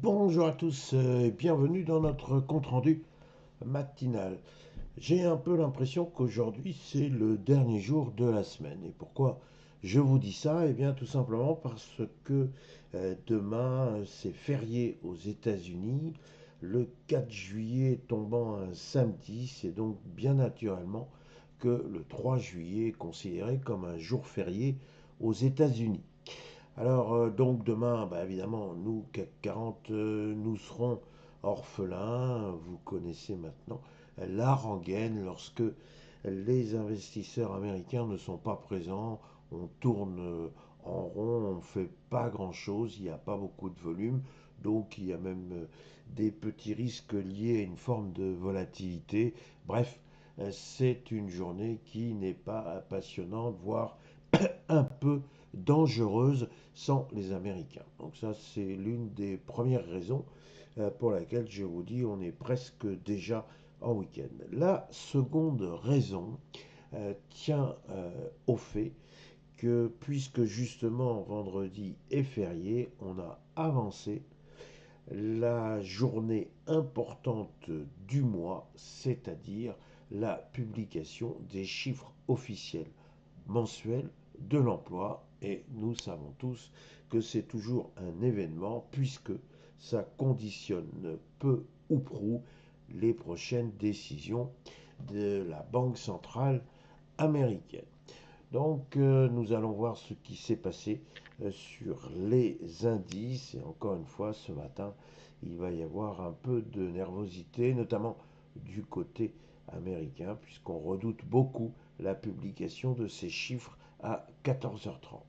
Bonjour à tous et bienvenue dans notre compte-rendu matinal. J'ai un peu l'impression qu'aujourd'hui c'est le dernier jour de la semaine. Et pourquoi je vous dis ça? Eh bien tout simplement parce que demain c'est férié aux États-Unis. Le 4 juillet tombant un samedi, c'est donc bien naturellement que le 3 juillet est considéré comme un jour férié aux États-Unis. Alors, donc demain, bah, évidemment, nous, CAC 40, nous serons orphelins. Vous connaissez maintenant la rengaine lorsque les investisseurs américains ne sont pas présents. On tourne en rond, on ne fait pas grand-chose, il n'y a pas beaucoup de volume. Donc, il y a même des petits risques liés à une forme de volatilité. Bref, c'est une journée qui n'est pas passionnante, voire un peu dangereuse sans les Américains. Donc ça, c'est l'une des premières raisons pour laquelle je vous dis on est presque déjà en week-end. La seconde raison tient au fait que puisque justement vendredi est férié, on a avancé la journée importante du mois, c'est-à-dire la publication des chiffres officiels mensuels de l'emploi. Et nous savons tous que c'est toujours un événement puisque ça conditionne peu ou prou les prochaines décisions de la Banque centrale américaine. Donc nous allons voir ce qui s'est passé sur les indices. Et encore une fois, ce matin, il va y avoir un peu de nervosité, notamment du côté américain, puisqu'on redoute beaucoup la publication de ces chiffres à 14h30.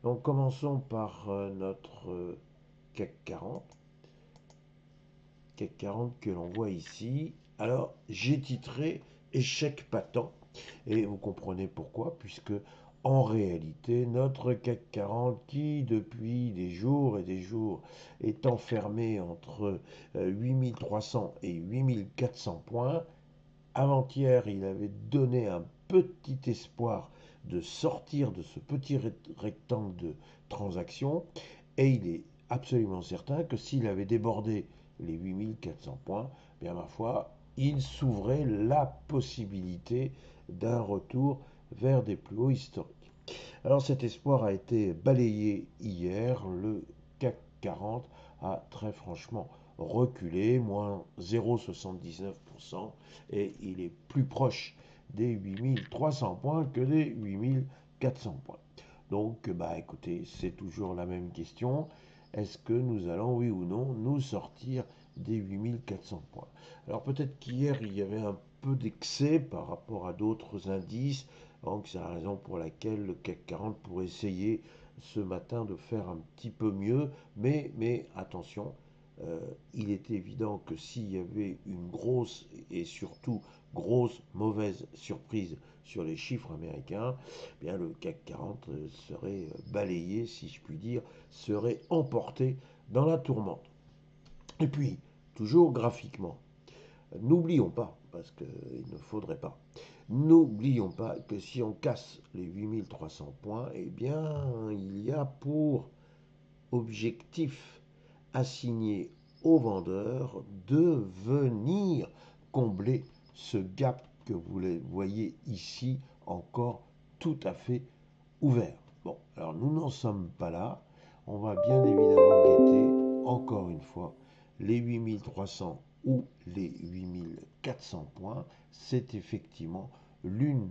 Donc commençons par notre CAC 40. CAC 40 que l'on voit ici. Alors j'ai titré échec patent. Et vous comprenez pourquoi, puisque en réalité, notre CAC 40, qui depuis des jours et des jours est enfermé entre 8300 et 8400 points, avant-hier, il avait donné un petit espoir de sortir de ce petit rectangle de transaction, et il est absolument certain que s'il avait débordé les 8400 points, bien ma foi, il s'ouvrait la possibilité d'un retour vers des plus hauts historiques. Alors cet espoir a été balayé hier. Le CAC 40 a très franchement reculé, moins 0,79%, et il est plus proche des 8300 points que des 8400 points. Donc, bah écoutez, c'est toujours la même question. Est-ce que nous allons, oui ou non, nous sortir des 8400 points? Alors peut-être qu'hier, il y avait un peu d'excès par rapport à d'autres indices. Donc c'est la raison pour laquelle le CAC 40 pourrait essayer ce matin de faire un petit peu mieux. Mais attention, il est évident que s'il y avait une grosse et surtout grosse mauvaise surprise sur les chiffres américains, eh bien le CAC 40 serait balayé, si je puis dire, serait emporté dans la tourmente. Et puis, toujours graphiquement, n'oublions pas, parce qu'il ne faudrait pas, n'oublions pas que si on casse les 8300 points, eh bien, il y a pour objectif assigné aux vendeurs de venir combler ce gap que vous voyez ici encore tout à fait ouvert. Bon, alors nous n'en sommes pas là. On va bien évidemment guetter, encore une fois, les 8300 ou les 8400 points. C'est effectivement l'une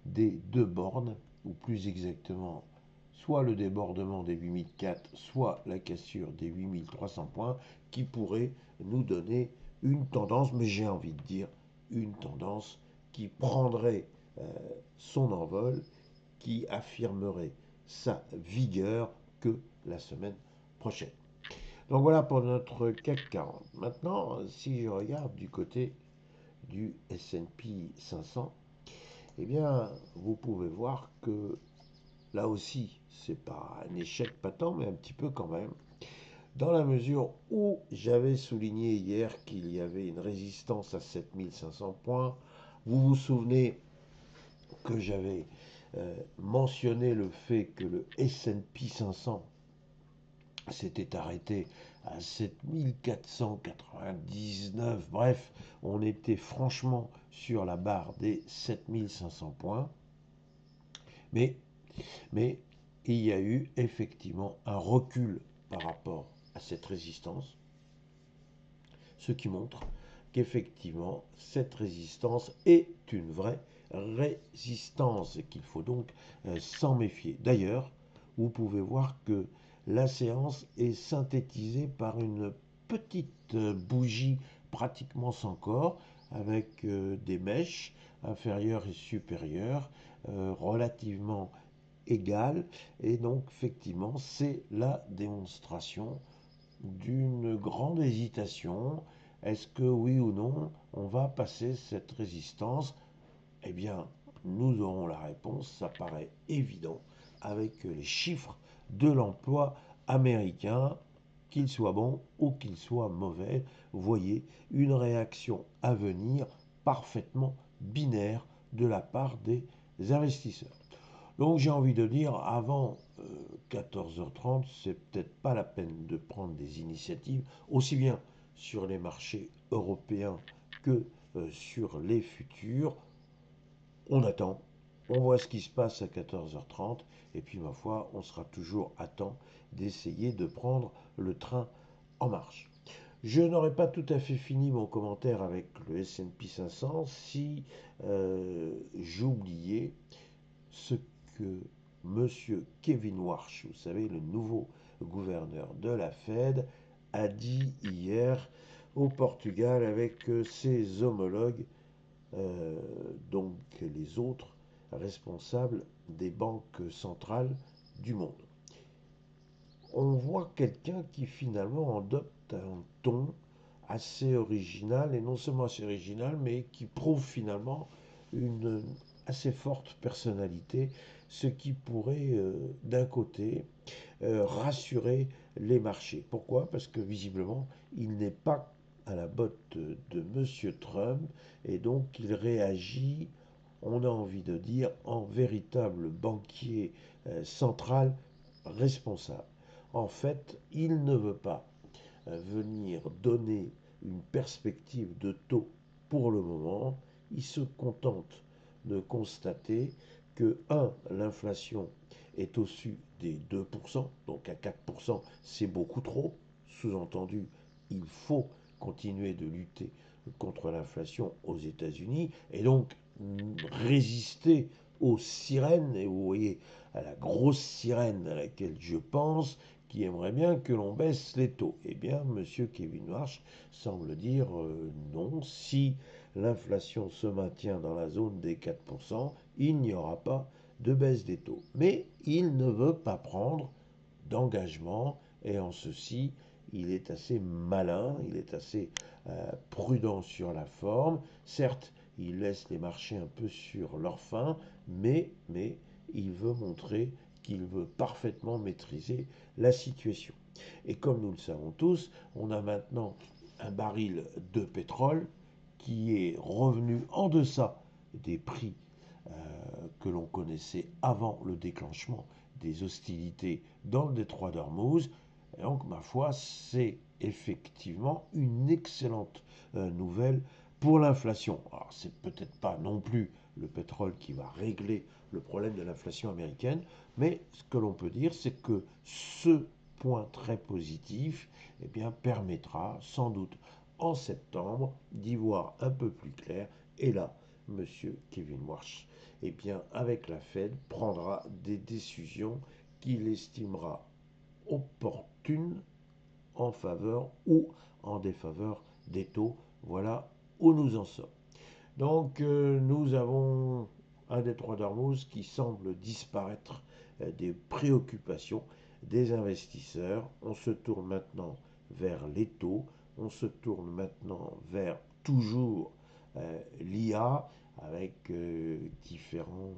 des deux bornes, ou plus exactement, soit le débordement des 8004, soit la cassure des 8300 points, qui pourrait nous donner une tendance, mais j'ai envie de dire une tendance qui prendrait son envol, qui affirmerait sa vigueur que la semaine prochaine. Donc voilà pour notre CAC 40. Maintenant, si je regarde du côté du S&P 500, eh bien, vous pouvez voir que là aussi, c'est pas un échec patent, mais un petit peu quand même, dans la mesure où j'avais souligné hier qu'il y avait une résistance à 7500 points. Vous vous souvenez que j'avais mentionné le fait que le S&P 500 s'était arrêté à 7499. Bref, on était franchement sur la barre des 7500 points. Mais, mais il y a eu effectivement un recul par rapport à cette résistance, ce qui montre qu'effectivement cette résistance est une vraie résistance et qu'il faut donc s'en méfier. D'ailleurs, vous pouvez voir que la séance est synthétisée par une petite bougie pratiquement sans corps avec des mèches inférieures et supérieures relativement égales, et donc effectivement c'est la démonstration d'une grande hésitation. Est-ce que oui ou non on va passer cette résistance? Eh bien, nous aurons la réponse, ça paraît évident, avec les chiffres de l'emploi américain, qu'il soit bon ou qu'il soit mauvais. Vous voyez, une réaction à venir parfaitement binaire de la part des investisseurs. Donc j'ai envie de dire, avant 14h30, c'est peut-être pas la peine de prendre des initiatives, aussi bien sur les marchés européens que sur les futurs. On attend, on voit ce qui se passe à 14h30, et puis ma foi, on sera toujours à temps d'essayer de prendre le train en marche. Je n'aurais pas tout à fait fini mon commentaire avec le S&P 500 si j'oubliais ce que Monsieur Kevin Warsh, vous savez, le nouveau gouverneur de la Fed, a dit hier au Portugal avec ses homologues, euh, donc les autres responsables des banques centrales du monde. On voit quelqu'un qui finalement adopte un ton assez original, et non seulement assez original, mais qui prouve finalement une assez forte personnalité, ce qui pourrait d'un côté rassurer les marchés. Pourquoi? Parce que visiblement, il n'est pas à la botte de M. Trump, et donc il réagit, on a envie de dire, en véritable banquier central responsable. En fait, il ne veut pas venir donner une perspective de taux pour le moment. Il se contente de constater que, l'inflation est au-dessus des 2%, donc à 4%, c'est beaucoup trop. Sous-entendu, il faut continuer de lutter contre l'inflation aux États-Unis, et donc résister aux sirènes, et vous voyez à la grosse sirène à laquelle je pense, qui aimerait bien que l'on baisse les taux. Eh bien, M. Kevin Warsh semble dire non, si l'inflation se maintient dans la zone des 4%, il n'y aura pas de baisse des taux. Mais il ne veut pas prendre d'engagement, et en ceci, il est assez malin, il est assez prudent sur la forme. Certes, il laisse les marchés un peu sur leur faim, mais il veut montrer qu'il veut parfaitement maîtriser la situation. Et comme nous le savons tous, on a maintenant un baril de pétrole qui est revenu en deçà des prix que l'on connaissait avant le déclenchement des hostilités dans le détroit d'Ormuz. Et donc, ma foi, c'est effectivement une excellente nouvelle pour l'inflation. Alors, c'est peut-être pas non plus le pétrole qui va régler le problème de l'inflation américaine, mais ce que l'on peut dire, c'est que ce point très positif, eh bien, permettra sans doute en septembre d'y voir un peu plus clair. Et là, Monsieur Kevin Warsh, eh bien, avec la Fed, prendra des décisions qu'il estimera opportunes en faveur ou en défaveur des taux. Voilà où nous en sommes. Donc, nous avons un détroit d'Ormuz qui semble disparaître des préoccupations des investisseurs. On se tourne maintenant vers les taux, on se tourne maintenant vers toujours l'IA, avec différents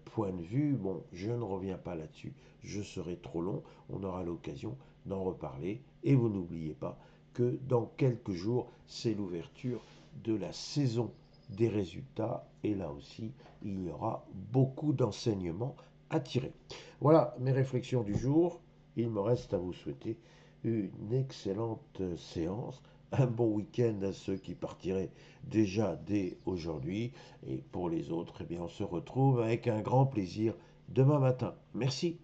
points de vue. Bon, je ne reviens pas là-dessus, je serai trop long, on aura l'occasion d'en reparler. Et vous n'oubliez pas que dans quelques jours, c'est l'ouverture de la saison des résultats, et là aussi, il y aura beaucoup d'enseignements à tirer. Voilà mes réflexions du jour. il me reste à vous souhaiter une excellente séance, un bon week-end à ceux qui partiraient déjà dès aujourd'hui. Et pour les autres, eh bien, on se retrouve avec un grand plaisir demain matin. Merci.